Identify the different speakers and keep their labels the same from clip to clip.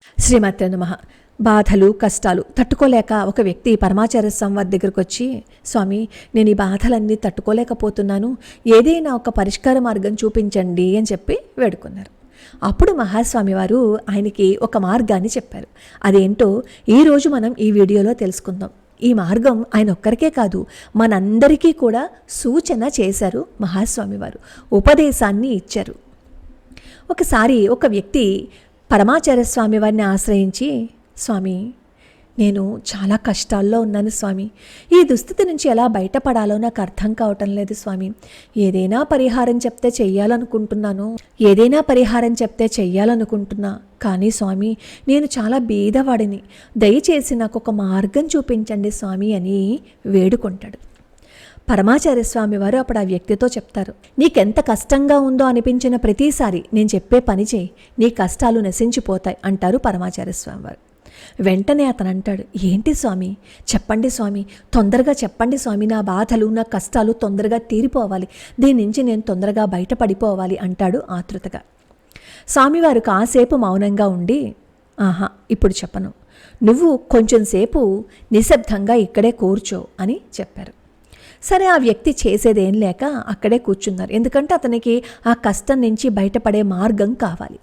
Speaker 1: శ్రీమాత్రే నమః. బాధలు కష్టాలు తట్టుకోలేక ఒక వ్యక్తి పరమాచార్య స్వామి వారి దగ్గరకు వచ్చి, స్వామి నేను ఈ బాధలన్నీ తట్టుకోలేకపోతున్నాను, ఏదైనా ఒక పరిష్కార మార్గం చూపించండి అని చెప్పి వేడుకున్నారు. అప్పుడు మహాస్వామి వారు ఆయనకి ఒక మార్గాన్ని చెప్పారు. అదేంటో ఈరోజు మనం ఈ వీడియోలో తెలుసుకుందాం. ఈ మార్గం ఆయన ఒక్కరికే కాదు, మనందరికీ కూడా సూచన చేశారు మహాస్వామి వారు, ఉపదేశాన్ని ఇచ్చారు. ఒకసారి ఒక వ్యక్తి పరమాచార్య స్వామి వారిని ఆశ్రయించి, స్వామి నేను చాలా కష్టాల్లో ఉన్నాను స్వామి, ఈ దుస్థితి నుంచి ఎలా బయటపడాలో నాకు అర్థం కావటం లేదు స్వామి, ఏదైనా పరిహారం చెప్తే చెయ్యాలనుకుంటున్నా కానీ స్వామి నేను చాలా బీదవాడిని, దయచేసి నాకు ఒక మార్గం చూపించండి స్వామి అని వేడుకుంటాడు. పరమాచార్య స్వామి వారు అప్పుడు ఆ వ్యక్తితో చెప్తారు, నీకెంత కష్టంగా ఉందో అనిపించిన ప్రతిసారి నేను చెప్పే పని చేయి, నీ కష్టాలు నశించిపోతాయి అంటారు పరమాచార్య స్వామి వారు. వెంటనే అతను అంటాడు, ఏంటి స్వామి, చెప్పండి స్వామి, తొందరగా చెప్పండి స్వామి, నా బాధలు నా కష్టాలు తొందరగా తీరిపోవాలి, దీని నుంచి నేను తొందరగా బయటపడిపోవాలి అంటాడు ఆతృతగా. స్వామివారు కాసేపు మౌనంగా ఉండి, ఇప్పుడు చెప్పను, నువ్వు కొంచెం సేపు నిశ్శబ్దంగా ఇక్కడే కూర్చో అని చెప్పారు. సరే, ఆ వ్యక్తి చేసేదేం లేక అక్కడే కూర్చున్నారు. ఎందుకంటే అతనికి ఆ కష్టం నుంచి బయటపడే మార్గం కావాలి.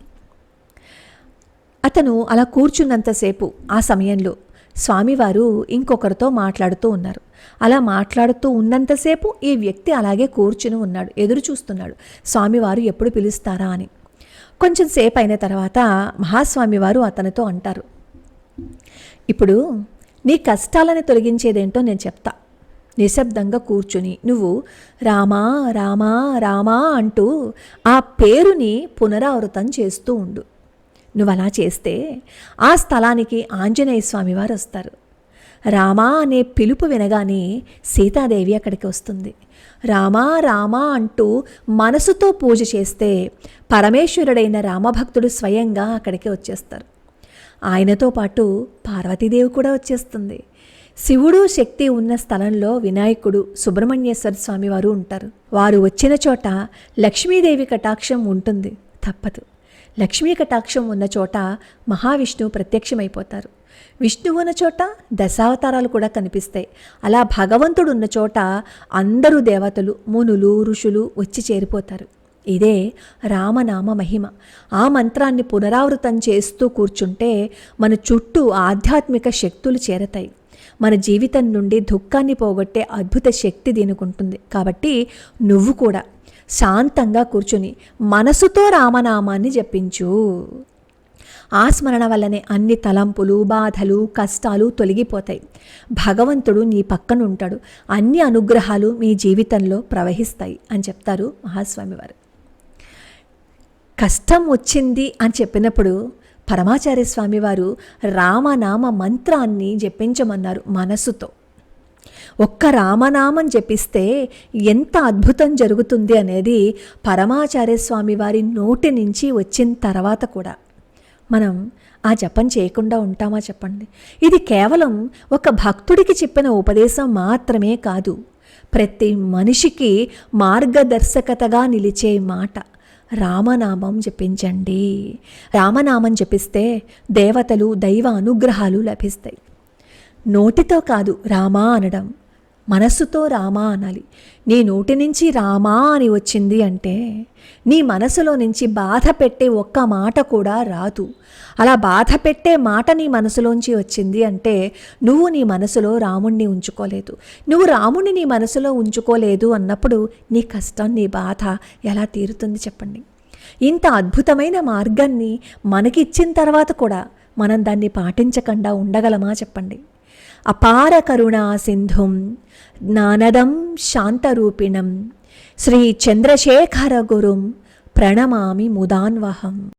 Speaker 1: అతను అలా కూర్చున్నంతసేపు ఆ సమయంలో స్వామివారు ఇంకొకరితో మాట్లాడుతూ ఉన్నారు. అలా మాట్లాడుతూ ఉన్నంతసేపు ఈ వ్యక్తి అలాగే కూర్చుని ఉన్నాడు, ఎదురు చూస్తున్నాడు స్వామివారు ఎప్పుడు పిలుస్తారా అని. కొంచెం సేపు అయిన తర్వాత మహాస్వామి వారు అతనితో అంటారు, ఇప్పుడు నీ కష్టాలను తొలగించేదేంటో నేను చెప్తా, నిశ్శబ్దంగా కూర్చుని నువ్వు రామా రామా రామా అంటూ ఆ పేరుని పునరావృతం చేస్తూ ఉండు. నువ్వు అలా చేస్తే ఆ స్థలానికి ఆంజనేయ స్వామి వారు వస్తారు. రామా అనే పిలుపు వినగానే సీతాదేవి అక్కడికి వస్తుంది. రామా రామా అంటూ మనసుతో పూజ చేస్తే పరమేశ్వరుడైన రామభక్తుడు స్వయంగా అక్కడికి వచ్చేస్తారు. ఆయనతో పాటు పార్వతీదేవి కూడా వచ్చేస్తుంది. శివుడు శక్తి ఉన్న స్థలంలో వినాయకుడు సుబ్రహ్మణ్యేశ్వర స్వామి వారు ఉంటారు. వారు వచ్చిన చోట లక్ష్మీదేవి కటాక్షం ఉంటుంది, తప్పదు. లక్ష్మీ కటాక్షం ఉన్న చోట మహావిష్ణువు ప్రత్యక్షమైపోతారు. విష్ణువు ఉన్న చోట దశావతారాలు కూడా కనిపిస్తాయి. అలా భగవంతుడు ఉన్న చోట అందరూ దేవతలు, మునులు, ఋషులు వచ్చి చేరిపోతారు. ఇదే రామనామ మహిమ. ఆ మంత్రాన్ని పునరావృతం చేస్తూ కూర్చుంటే మన చుట్టూ ఆధ్యాత్మిక శక్తులు చేరతాయి. మన జీవితం నుండి దుఃఖాన్ని పోగొట్టే అద్భుత శక్తి దీనికి ఉంటుంది. కాబట్టి నువ్వు కూడా శాంతంగా కూర్చుని మనసుతో రామనామాన్ని జపించు. ఆ స్మరణ వల్లనే అన్ని తలంపులు, బాధలు, కష్టాలు తొలగిపోతాయి. భగవంతుడు నీ పక్కన ఉంటాడు, అన్ని అనుగ్రహాలు మీ జీవితంలో ప్రవహిస్తాయి అని చెప్తారు మహాస్వామి వారు. కష్టం వచ్చింది అని చెప్పినప్పుడు పరమాచార్య స్వామి వారు రామనామ మంత్రాన్ని జపించమన్నారు మనసుతో. ఒక్క రామనామం జపిస్తే ఎంత అద్భుతం జరుగుతుంది అనేది పరమాచార్య స్వామి వారి నోటి నుంచి వచ్చిన తర్వాత కూడా మనం ఆ జపం చేయకుండా ఉంటామా చెప్పండి? ఇది కేవలం ఒక భక్తుడికి చెప్పిన ఉపదేశం మాత్రమే కాదు, ప్రతి మనిషికి మార్గదర్శకతగా నిలిచే మాట. రామనామం జపించండి. రామనామం జపిస్తే దేవతలు, దైవ అనుగ్రహాలు లభిస్తాయి. నోటితో కాదు రామా అనడం, మనస్సుతో రామా అనాలి. నీ నోటి నుంచి రామా అని వచ్చింది అంటే నీ మనసులో నుంచి బాధ పెట్టే ఒక్క మాట కూడా రాదు. అలా బాధ పెట్టే మాట నీ మనసులోంచి వచ్చింది అంటే నువ్వు నీ మనసులో రాముణ్ణి ఉంచుకోలేదు. నువ్వు రాముణ్ణి నీ మనసులో ఉంచుకోలేదు అన్నప్పుడు నీ కష్టం, నీ బాధ ఎలా తీరుతుంది చెప్పండి? ఇంత అద్భుతమైన మార్గాన్ని మనకిచ్చిన తర్వాత కూడా మనం దాన్ని పాటించకుండా ఉండగలమా చెప్పండి? అపార కరుణా సింధుం జ్ఞానదం శాంతరూపిణం శ్రీ చంద్రశేఖర గురుం ప్రణమామి ముదాన్వహం.